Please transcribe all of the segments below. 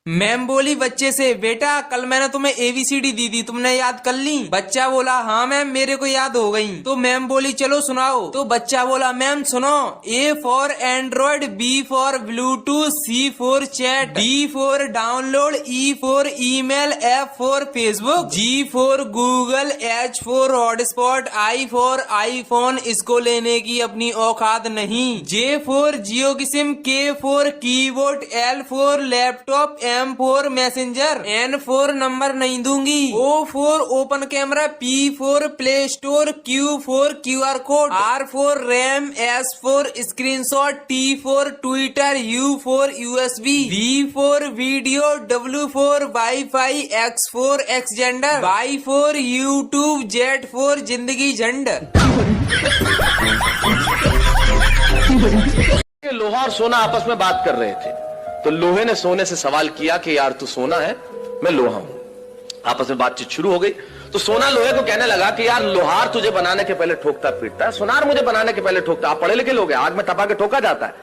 Ma'am बोली बच्चे से, बेटा कल मैंने तुम्हें ABCD दी थी, तुमने याद कर ली? बच्चा बोला हाँ मैम मेरे को याद हो गई। तो मैम बोली चलो सुनाओ। तो बच्चा बोला मैम सुनो, A for Android, B for Bluetooth, C for chat, D for download, E for email, F for Facebook, G for Google, H for hotspot, I for iPhone, इसको लेने की अपनी औकात नहीं, J फॉर जियो की SIM, K for keyboard, L for laptop, M for messenger, N for number नहीं दूंगी, O for open camera, P for play store, Q for QR code, R for RAM, S for screenshot, T for Twitter, U for USB, V for video, W for wifi, X for Xender, Y for YouTube, Z for जिंदगी झंड। लोहा और सोना आपस में बात कर रहे थे, तो लोहे ने सोने से सवाल किया कि यार तू सोना है, मैं लोहा हूं। आपस में बातचीत शुरू हो गई, तो सोना लोहे को कहने लगा कि यार लोहार तुझे बनाने के पहले ठोकता पीटता है, सोनार मुझे बनाने के पहले ठोकता। आप पढ़े लिखे लोग हैं, आग में तपा के ठोका जाता है,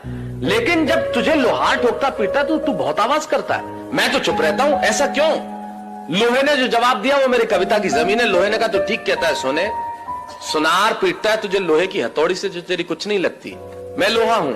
लेकिन जब तुझे लोहार ठोकता पीटता है तो तू बहुत आवाज करता है, मैं तो चुप रहता हूं, ऐसा क्यों? लोहे ने जो जवाब दिया वो मेरी कविता की जमीन है। लोहे ने कहा तो ठीक कहता है सोने, सुनार पीटता है तुझे लोहे की हथौड़ी से जो तेरी कुछ नहीं लगती, मैं लोहा हूं,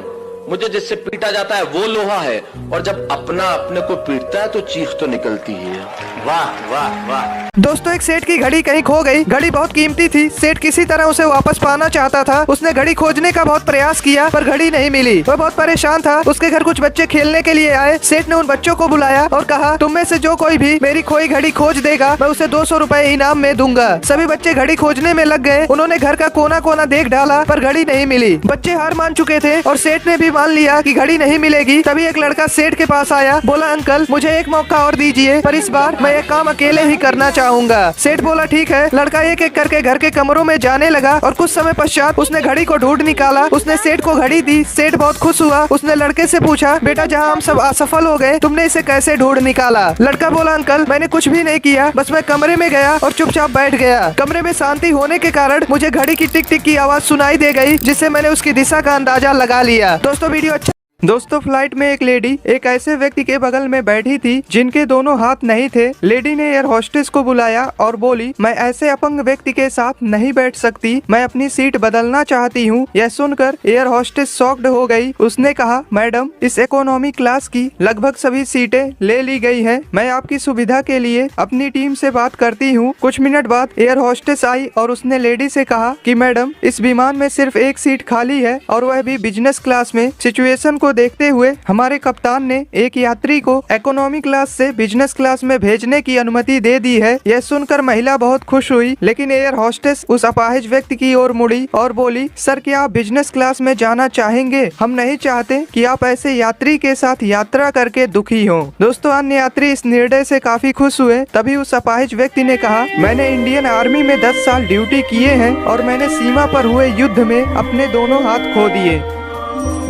मुझे जिससे पीटा जाता है वो लोहा है, और जब अपना अपने को पीटता है तो चीख तो निकलती ही है। वाह वाह वाह। दोस्तों एक सेठ की घड़ी कहीं खो गई। घड़ी बहुत कीमती थी, सेठ किसी तरह उसे वापस पाना चाहता था। उसने घड़ी खोजने का बहुत प्रयास किया पर घड़ी नहीं मिली। वह बहुत परेशान था। उसके घर कुछ बच्चे खेलने के लिए आए। सेठ ने उन बच्चों को बुलाया और कहा तुम में से जो कोई भी मेरी खोई घड़ी खोज देगा मैं उसे 200 रुपए इनाम में दूंगा। सभी बच्चे घड़ी खोजने में लग गए। उन्होंने घर का कोना कोना देख डाला पर घड़ी नहीं मिली। बच्चे हार मान चुके थे और सेठ ने भी मान लिया कि घड़ी नहीं मिलेगी। तभी एक लड़का सेठ के पास आया, बोला अंकल मुझे एक मौका और दीजिए, पर इस बार मैं ये काम अकेले ही करना चाहूंगा। सेठ बोला ठीक है। लड़का एक एक करके घर के कमरों में जाने लगा और कुछ समय पश्चात उसने घड़ी को ढूंढ निकाला। उसने सेठ को घड़ी दी। सेठ बहुत खुश हुआ। उसने लड़के से पूछा बेटा जहाँ हम सब असफल हो गए तुमने इसे कैसे ढूंढ निकाला? लड़का बोला अंकल मैंने कुछ भी नहीं किया, बस मैं कमरे में गया और चुपचाप बैठ गया। कमरे में शांति होने के कारण मुझे घड़ी की टिक टिक की आवाज सुनाई दे गई, जिससे मैंने उसकी दिशा का अंदाजा लगा लिया। दोस्तों वीडियो अच्छा। दोस्तों फ्लाइट में एक लेडी एक ऐसे व्यक्ति के बगल में बैठी थी जिनके दोनों हाथ नहीं थे। लेडी ने एयर होस्टेस को बुलाया और बोली मैं ऐसे अपंग व्यक्ति के साथ नहीं बैठ सकती, मैं अपनी सीट बदलना चाहती हूँ। यह सुनकर एयर होस्टेस शॉक्ड हो गई। उसने कहा मैडम इस इकोनॉमी क्लास की लगभग सभी सीटें ले ली गई है, मैं आपकी सुविधा के लिए अपनी टीम से बात करती हूँ। कुछ मिनट बाद एयर होस्टेस आई और उसने लेडी से कहा कि मैडम इस विमान में सिर्फ एक सीट खाली है और वह भी बिजनेस क्लास में। सिचुएशन को देखते हुए हमारे कप्तान ने एक यात्री को इकोनॉमी क्लास से बिजनेस क्लास में भेजने की अनुमति दे दी है। यह सुनकर महिला बहुत खुश हुई, लेकिन एयर होस्टेस उस अपाहिज व्यक्ति की ओर मुड़ी और बोली सर क्या आप बिजनेस क्लास में जाना चाहेंगे? हम नहीं चाहते कि आप ऐसे यात्री के साथ यात्रा करके दुखी हो। दोस्तों अन्य यात्री इस निर्णय से काफी खुश हुए। तभी उस अपाहिज व्यक्ति ने कहा मैंने इंडियन आर्मी में 10 साल ड्यूटी किए हैं और मैंने सीमा पर हुए युद्ध में अपने दोनों हाथ खो दिए।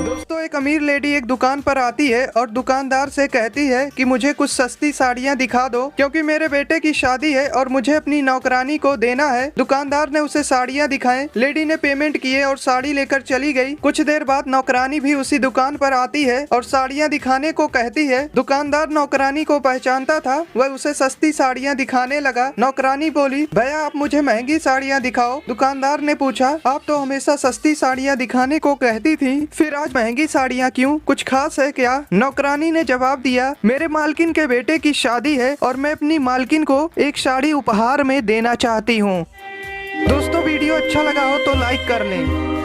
दोस्तों एक अमीर लेडी एक दुकान पर आती है और दुकानदार से कहती है कि मुझे कुछ सस्ती साड़ियाँ दिखा दो क्योंकि मेरे बेटे की शादी है और मुझे अपनी नौकरानी को देना है। दुकानदार ने उसे साड़ियाँ दिखाएं। लेडी ने पेमेंट किए और साड़ी लेकर चली गई। कुछ देर बाद नौकरानी भी उसी दुकान पर आती है और साड़ियाँ दिखाने को कहती है। दुकानदार नौकरानी को पहचानता था, वह उसे सस्ती साड़ियाँ दिखाने लगा। नौकरानी बोली भैया आप मुझे महंगी साड़ियाँ दिखाओ। दुकानदार ने पूछा आप तो हमेशा सस्ती साड़ियाँ दिखाने को कहती थी, फिर आज महंगी साड़ियाँ क्यों, कुछ खास है क्या? नौकरानी ने जवाब दिया मेरे मालकिन के बेटे की शादी है और मैं अपनी मालकिन को एक साड़ी उपहार में देना चाहती हूँ। दोस्तों वीडियो अच्छा लगा हो तो लाइक कर लें।